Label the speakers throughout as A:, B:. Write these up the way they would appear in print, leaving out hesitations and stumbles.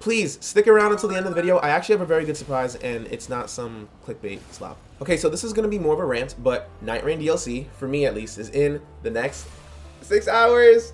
A: please stick around until the end of the video. I actually have a very good surprise, and it's not some clickbait slop. Okay, so this is going to be more of a rant, but Nightreign DLC, for me at least, is in the next 6 hours.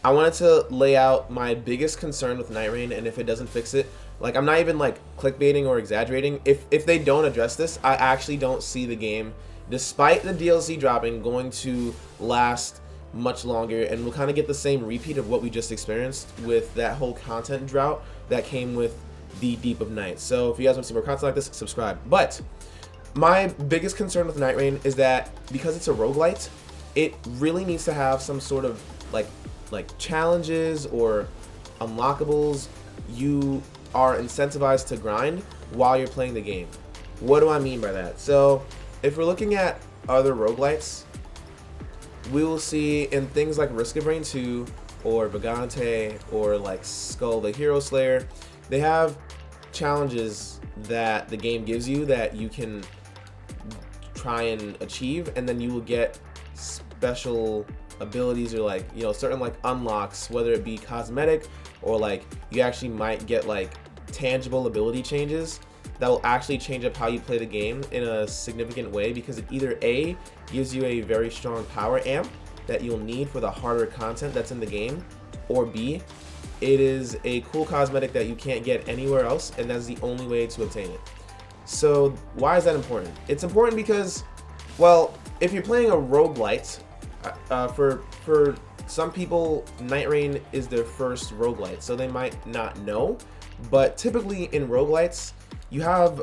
A: I wanted to lay out my biggest concern with Nightreign, and if it doesn't fix it, like, I'm not even like clickbaiting or exaggerating. If they don't address this, I actually don't see the game, despite the DLC dropping, going to last much longer, and we'll kind of get the same repeat of what we just experienced with that whole content drought that came with the Deep of Night. So if you guys want to see more content like this, subscribe. But my biggest concern with Nightreign is that because it's a roguelite, it really needs to have some sort of like challenges or unlockables you are incentivized to grind while you're playing the game. What do I mean by that? So if we're looking at other roguelites, we will see in things like Risk of Rain 2 or Vagante or like Skull the Hero Slayer, they have challenges that the game gives you that you can try and achieve, and then you will get special abilities or like, you know, certain like unlocks, whether it be cosmetic or like you actually might get like tangible ability changes that will actually change up how you play the game in a significant way, because it either A, gives you a very strong power amp that you'll need for the harder content that's in the game, or B, it is a cool cosmetic that you can't get anywhere else, and that's the only way to obtain it. So why is that important? It's important because, well, if you're playing a roguelite, for some people, Nightreign is their first roguelite, so they might not know, but typically in roguelites, you have,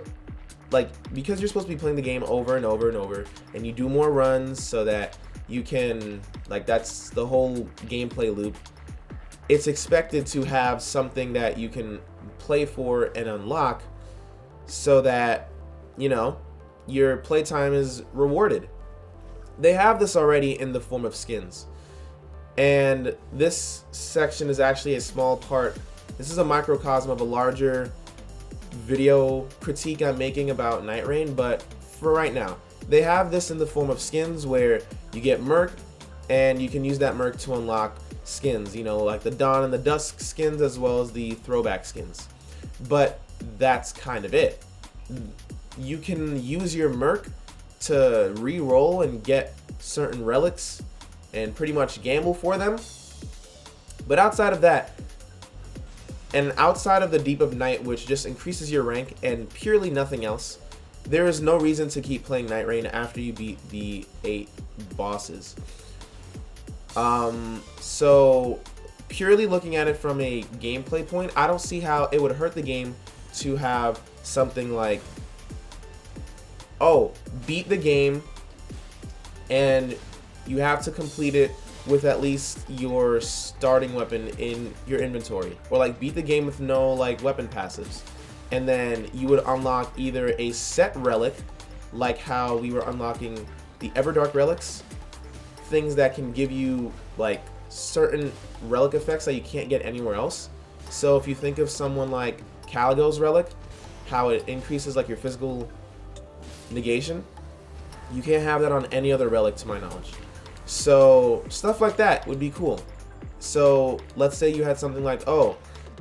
A: like, because you're supposed to be playing the game over and over and over, and you do more runs so that you can, like, that's the whole gameplay loop, it's expected to have something that you can play for and unlock so that, you know, your playtime is rewarded. They have this already in the form of skins, and this section is actually a small part. This is a microcosm of a larger video critique I'm making about Nightreign, but for right now, they have this in the form of skins where you get murk, and you can use that murk to unlock skins, you know, like the Dawn and the Dusk skins as well as the throwback skins. But that's kind of it. You can use your murk to re-roll and get certain relics and pretty much gamble for them. But outside of that, and outside of the Deep of Night, which just increases your rank and purely nothing else, there is no reason to keep playing Nightreign after you beat the 8 bosses. So purely looking at it from a gameplay point, I don't see how it would hurt the game to have something like, oh, beat the game and you have to complete it with at least your starting weapon in your inventory, or like beat the game with no like weapon passives, and then you would unlock either a set relic, like how we were unlocking the Everdark relics, things that can give you like certain relic effects that you can't get anywhere else. So if you think of someone like Caligo's relic, how it increases like your physical negation, you can't have that on any other relic to my knowledge. So stuff like that would be cool. So let's say you had something like, oh,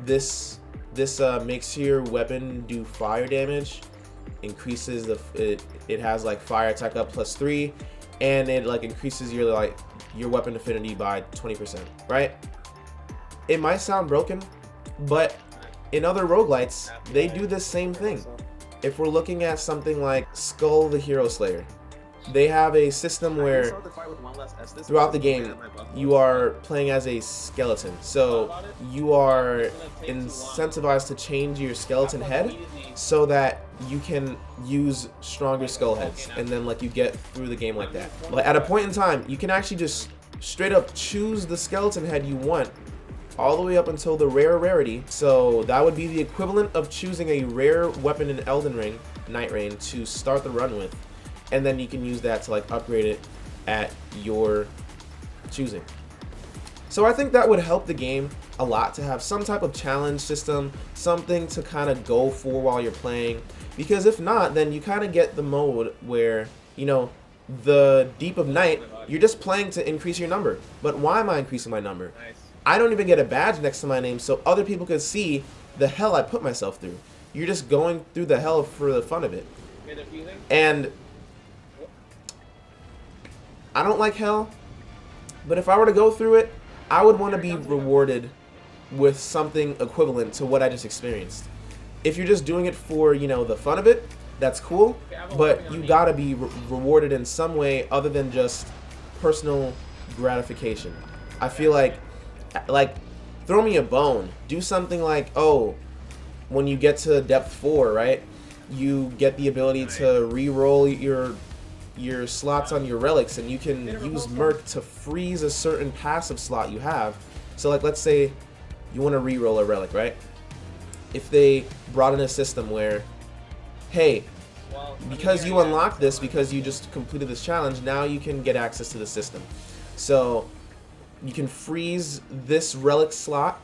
A: this makes your weapon do fire damage, increases it has like fire attack up +3, and it like increases your weapon affinity by 20%, right? It might sound broken, but in other roguelites, they do the same thing. If we're looking at something like Skull the Hero Slayer, they have a system where throughout the game you are playing as a skeleton, so you are incentivized to change your skeleton head so that you can use stronger skull heads, and then like you get through the game like that. But at a point in time, you can actually just straight up choose the skeleton head you want all the way up until the rare rarity. So that would be the equivalent of choosing a rare weapon in Elden Ring, Nightreign, to start the run with, and then you can use that to like upgrade it at your choosing. So I think that would help the game a lot to have some type of challenge system, something to kind of go for while you're playing, because if not, then you kind of get the mode where, you know, the Deep of Night, you're just playing to increase your number. But why am I increasing my number? I don't even get a badge next to my name so other people can see the hell I put myself through. You're just going through the hell for the fun of it. And I don't like hell, but if I were to go through it, I would want to be rewarded with something equivalent to what I just experienced. If you're just doing it for, you know, the fun of it, that's cool, but you gotta be rewarded in some way other than just personal gratification. I feel like throw me a bone. Do something like, oh, when you get to depth 4, right, you get the ability to re-roll your slots on your relics, and you can use murk to freeze a certain passive slot you have. So like, let's say you want to re-roll a relic, right? If they brought in a system where, hey, because you unlocked this, because you just completed this challenge, now you can get access to the system. So you can freeze this relic slot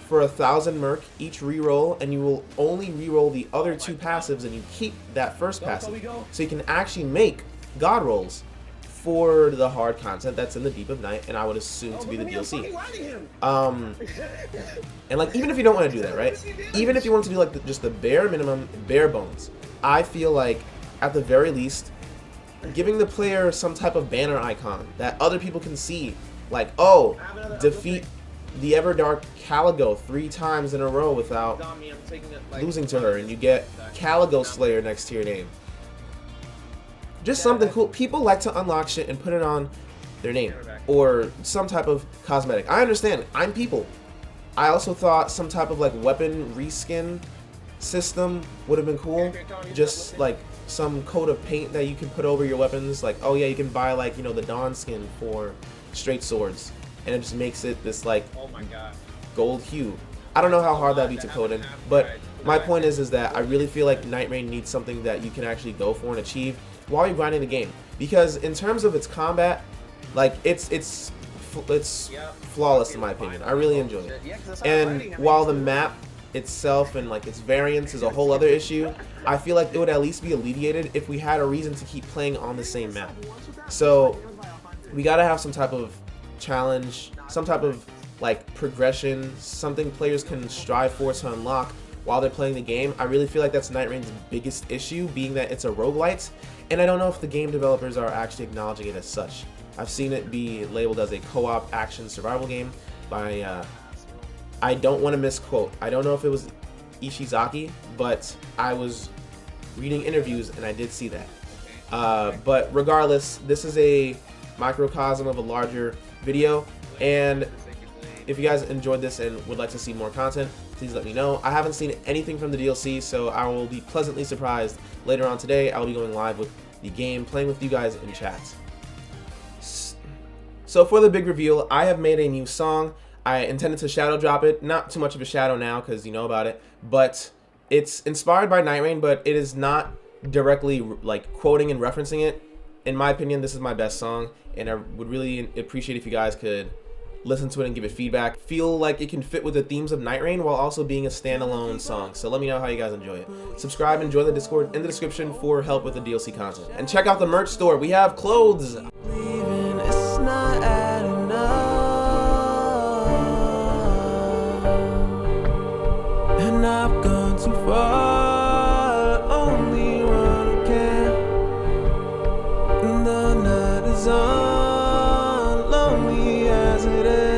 A: for 1,000 murk each reroll, and you will only reroll the other 2 passives, and you keep that first passive. So you can actually make god rolls for the hard content that's in the Deep of Night, and I would assume to be the DLC. And like, even if you don't want to do that, right? Even if you want to do like just the bare minimum, bare bones, I feel like at the very least, giving the player some type of banner icon that other people can see, like, oh, defeat the Everdark Caligo 3 times in a row without losing to her, and you get Caligo Slayer next to your name. Just something cool. People like to unlock shit and put it on their name or some type of cosmetic. I understand. I'm people. I also thought some type of like weapon reskin system would have been cool. Just like some coat of paint that you can put over your weapons. Like, oh yeah, you can buy like, you know, the Dawn skin for straight swords, and it just makes it this like gold hue. I don't know how hard that'd be to code in, but my point is that I really feel like Nightreign needs something that you can actually go for and achieve while you're grinding the game, because in terms of its combat, like it's flawless in my opinion. I really enjoy it. And while the map itself and like its variance is a whole other issue, I feel like it would at least be alleviated if we had a reason to keep playing on the same map. So we gotta have some type of challenge, some type of like progression, something players can strive for to unlock while they're playing the game. I really feel like that's Nightreign's biggest issue, being that it's a roguelite, and I don't know if the game developers are actually acknowledging it as such. I've seen it be labeled as a co-op action survival game by, I don't want to misquote, I don't know if it was Ishizaki, but I was reading interviews and I did see that. But regardless, this is a microcosm of a larger video, and if you guys enjoyed this and would like to see more content, please let me know. I haven't seen anything from the DLC, so I will be pleasantly surprised. Later on today, I will be going live with the game, playing with you guys in chat. So for the big reveal, I have made a new song. I intended to shadow drop it. Not too much of a shadow now, because you know about it. But it's inspired by Nightreign, but it is not directly like quoting and referencing it. In my opinion, this is my best song, and I would really appreciate if you guys could listen to it and give it feedback. Feel like it can fit with the themes of Nightreign while also being a standalone song. So let me know how you guys enjoy it. Subscribe and join the Discord in the description for help with the DLC content. And check out the merch store. We have clothes.